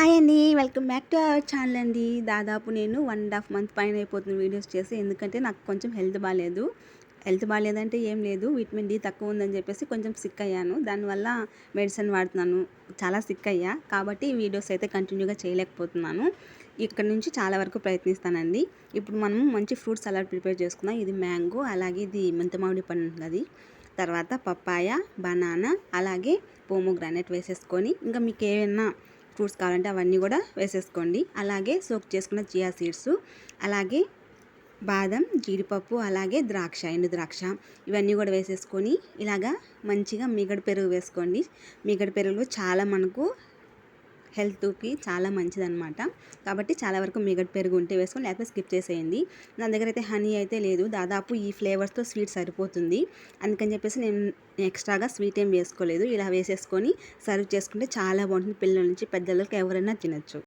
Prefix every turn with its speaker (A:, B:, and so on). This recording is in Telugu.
A: హాయ్ అండి, welcome back to our channel అండి. దాదాపు నేను 1.5 మంత్ పైన అయిపోతుంది వీడియోస్ చేసి. ఎందుకంటే నాకు కొంచెం హెల్త్ బాగాలేదంటే ఏం లేదు, విటమిన్ డి తక్కువ ఉందని చెప్పేసి కొంచెం సిక్ అయ్యాను. దానివల్ల మెడిసిన్ వాడుతున్నాను. చాలా సిక్ అయ్యా కాబట్టి వీడియోస్ అయితే కంటిన్యూగా చేయలేకపోతున్నాను. ఇక్కడ నుంచి చాలా వరకు ప్రయత్నిస్తానండి. ఇప్పుడు మనం మంచి ఫ్రూట్ సలాడ్ ప్రిపేర్ చేసుకుందాం. ఇది మ్యాంగో, అలాగే ఇది మెంతమామిడి పండు ఉంటుంది, తర్వాత పప్పాయ, బనానా, అలాగే పోమోగ్రానైట్ వేసేసుకొని, ఇంకా మీకు ఏమైనా ఫ్రూట్స్ కావాలంటే అవన్నీ కూడా వేసేసుకోండి. అలాగే సోక్ చేసుకున్న చియా సీడ్స్, అలాగే బాదం, జీడిపప్పు, అలాగే ద్రాక్ష, ఎండు ద్రాక్ష, ఇవన్నీ కూడా వేసేసుకొని ఇలాగా మంచిగా మీగడ పెరుగు వేసుకోండి. మీగడ పెరుగులో చాలా మనకు హెల్త్కి చాలా మంచిదన్నమాట. కాబట్టి చాలా వరకు మీగడ పెరుగు ఉంటే వేసుకొని, లేకపోతే స్కిప్ చేసేయండి. నా దగ్గర అయితే హనీ అయితే లేదు. దాదాపు ఈ ఫ్లేవర్స్తో స్వీట్ సరిపోతుంది. అందుకని చెప్పేసి నేను ఎక్స్ట్రాగా స్వీట్ ఏం వేసుకోలేదు. ఇలా వేసేసుకొని సర్వ్ చేసుకుంటే చాలా బాగుంటుంది. పిల్లల నుంచి పెద్దలకు ఎవరైనా తినచ్చు.